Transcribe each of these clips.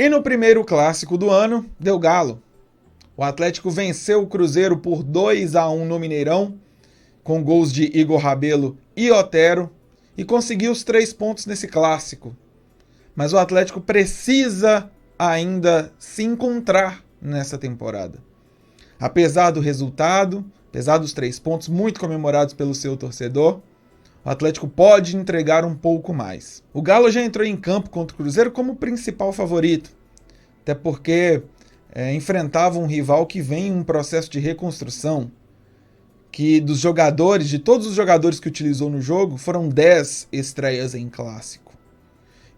E no primeiro clássico do ano, deu galo. O Atlético venceu o Cruzeiro por 2-1 no Mineirão, com gols de Igor Rabelo e Otero, e conseguiu os 3 pontos nesse clássico. Mas o Atlético precisa ainda se encontrar nessa temporada. Apesar do resultado, apesar dos 3 pontos muito comemorados pelo seu torcedor, o Atlético pode entregar um pouco mais. O Galo já entrou em campo contra o Cruzeiro como principal favorito, até porque enfrentava um rival que vem em um processo de reconstrução, que dos jogadores, de todos os jogadores que utilizou no jogo, foram 10 estreias em clássico.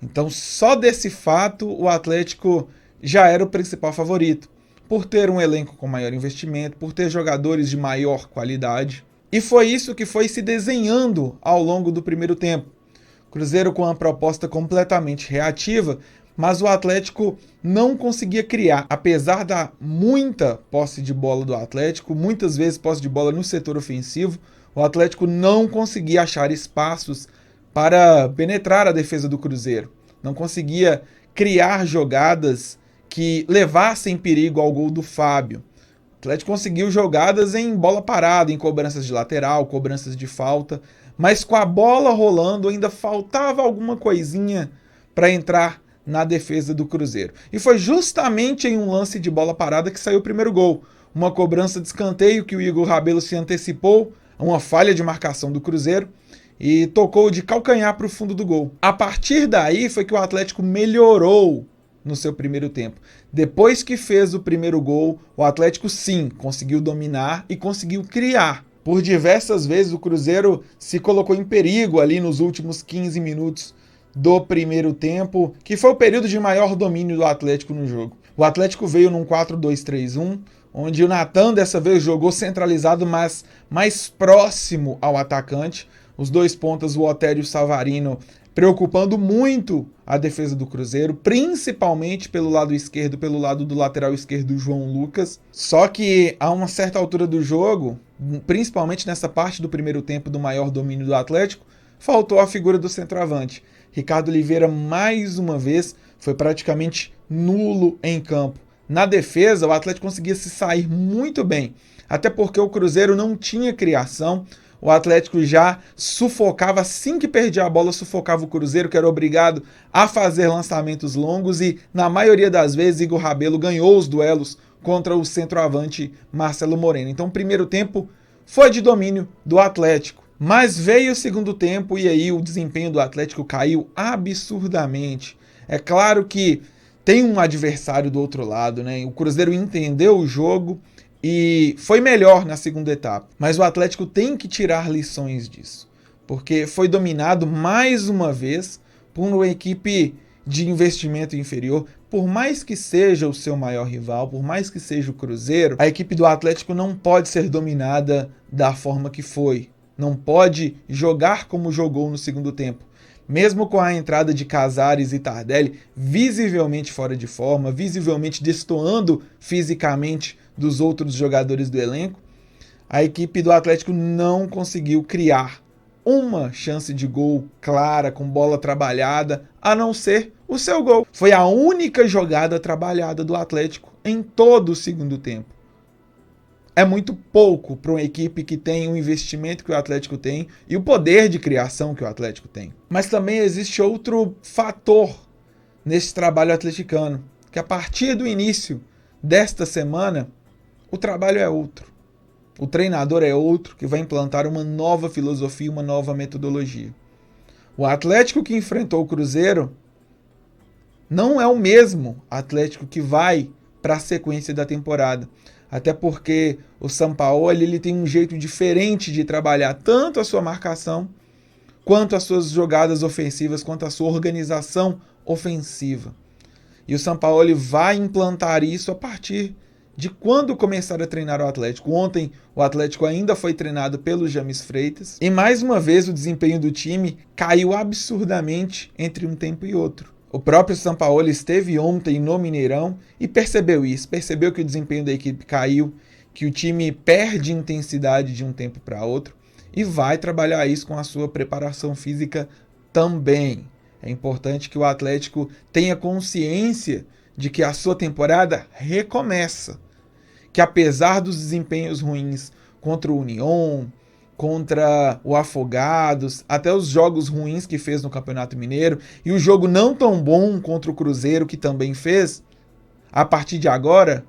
Então só desse fato o Atlético já era o principal favorito, por ter um elenco com maior investimento, por ter jogadores de maior qualidade. E foi isso que foi se desenhando ao longo do primeiro tempo. Cruzeiro com uma proposta completamente reativa, mas o Atlético não conseguia criar. Apesar da muita posse de bola do Atlético, muitas vezes posse de bola no setor ofensivo, o Atlético não conseguia achar espaços para penetrar a defesa do Cruzeiro. Não conseguia criar jogadas que levassem perigo ao gol do Fábio. O Atlético conseguiu jogadas em bola parada, em cobranças de lateral, cobranças de falta, mas com a bola rolando ainda faltava alguma coisinha para entrar na defesa do Cruzeiro. E foi justamente em um lance de bola parada que saiu o primeiro gol. Uma cobrança de escanteio que o Igor Rabelo se antecipou a uma falha de marcação do Cruzeiro e tocou de calcanhar para o fundo do gol. A partir daí foi que o Atlético melhorou no seu primeiro tempo. Depois que fez o primeiro gol, o Atlético sim conseguiu dominar e conseguiu criar. Por diversas vezes o Cruzeiro se colocou em perigo ali nos últimos 15 minutos do primeiro tempo, que foi o período de maior domínio do Atlético no jogo. O Atlético veio num 4-2-3-1, onde o Natan dessa vez jogou centralizado, mas mais próximo ao atacante. Os dois pontas, o Otero e o Savarino, preocupando muito a defesa do Cruzeiro, principalmente pelo lado esquerdo, pelo lado do lateral esquerdo, João Lucas. Só que a uma certa altura do jogo, principalmente nessa parte do primeiro tempo do maior domínio do Atlético, faltou a figura do centroavante. Ricardo Oliveira, mais uma vez, foi praticamente nulo em campo. Na defesa, o Atlético conseguia se sair muito bem, até porque o Cruzeiro não tinha criação. O Atlético já sufocava, assim que perdia a bola, sufocava o Cruzeiro, que era obrigado a fazer lançamentos longos, e na maioria das vezes Igor Rabelo ganhou os duelos contra o centroavante Marcelo Moreno. Então o primeiro tempo foi de domínio do Atlético. Mas veio o segundo tempo e aí o desempenho do Atlético caiu absurdamente. É claro que tem um adversário do outro lado, né? O Cruzeiro entendeu o jogo e foi melhor na segunda etapa. Mas o Atlético tem que tirar lições disso, porque foi dominado mais uma vez por uma equipe de investimento inferior. Por mais que seja o seu maior rival, por mais que seja o Cruzeiro, a equipe do Atlético não pode ser dominada da forma que foi. Não pode jogar como jogou no segundo tempo. Mesmo com a entrada de Casares e Tardelli visivelmente fora de forma, visivelmente destoando fisicamente dos outros jogadores do elenco, a equipe do Atlético não conseguiu criar uma chance de gol clara, com bola trabalhada, a não ser o seu gol. Foi a única jogada trabalhada do Atlético em todo o segundo tempo. É muito pouco para uma equipe que tem o investimento que o Atlético tem e o poder de criação que o Atlético tem. Mas também existe outro fator nesse trabalho atleticano, que a partir do início desta semana, o trabalho é outro. O treinador é outro, que vai implantar uma nova filosofia, uma nova metodologia. O Atlético que enfrentou o Cruzeiro não é o mesmo Atlético que vai para a sequência da temporada. Até porque o Sampaoli ele tem um jeito diferente de trabalhar tanto a sua marcação, quanto as suas jogadas ofensivas, quanto a sua organização ofensiva. E o Sampaoli vai implantar isso a partir de quando começar a treinar o Atlético. Ontem o Atlético ainda foi treinado pelo James Freitas. E mais uma vez o desempenho do time caiu absurdamente entre um tempo e outro. O próprio Sampaoli esteve ontem no Mineirão e percebeu isso. Percebeu que o desempenho da equipe caiu, que o time perde intensidade de um tempo para outro e vai trabalhar isso com a sua preparação física também. É importante que o Atlético tenha consciência de que a sua temporada recomeça. Que apesar dos desempenhos ruins contra o União, contra o Afogados, até os jogos ruins que fez no Campeonato Mineiro, e o jogo não tão bom contra o Cruzeiro, que também fez, a partir de agora,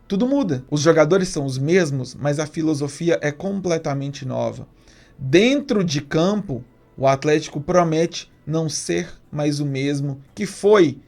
tudo muda. Os jogadores são os mesmos, mas a filosofia é completamente nova. Dentro de campo, o Atlético promete não ser mais o mesmo que foi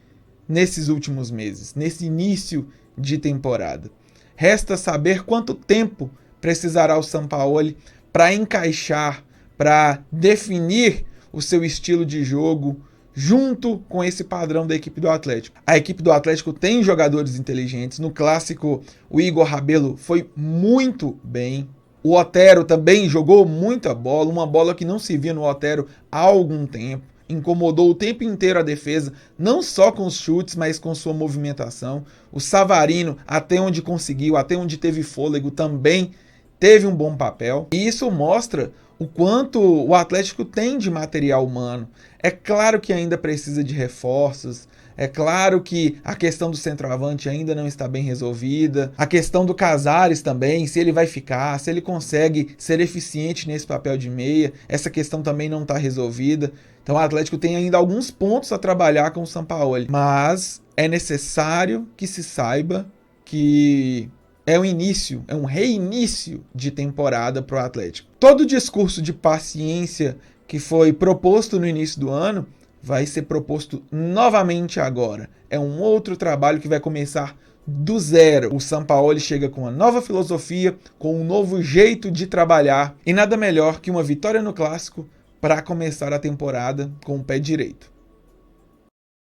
nesses últimos meses, nesse início de temporada. Resta saber quanto tempo precisará o Sampaoli para encaixar, para definir o seu estilo de jogo junto com esse padrão da equipe do Atlético. A equipe do Atlético tem jogadores inteligentes. No clássico, o Igor Rabelo foi muito bem. O Otero também jogou muita bola, uma bola que não se via no Otero há algum tempo. Incomodou o tempo inteiro a defesa, não só com os chutes, mas com sua movimentação. O Savarino, até onde conseguiu, até onde teve fôlego, também teve um bom papel. E isso mostra o quanto o Atlético tem de material humano. É claro que ainda precisa de reforços. É claro que a questão do centroavante ainda não está bem resolvida. A questão do Casares também, se ele vai ficar, se ele consegue ser eficiente nesse papel de meia. Essa questão também não está resolvida. Então o Atlético tem ainda alguns pontos a trabalhar com o Sampaoli. Mas é necessário que se saiba que é um início, é um reinício de temporada para o Atlético. Todo o discurso de paciência que foi proposto no início do ano vai ser proposto novamente agora. É um outro trabalho que vai começar do zero. O Sampaoli chega com uma nova filosofia, com um novo jeito de trabalhar, e nada melhor que uma vitória no Clássico para começar a temporada com o pé direito.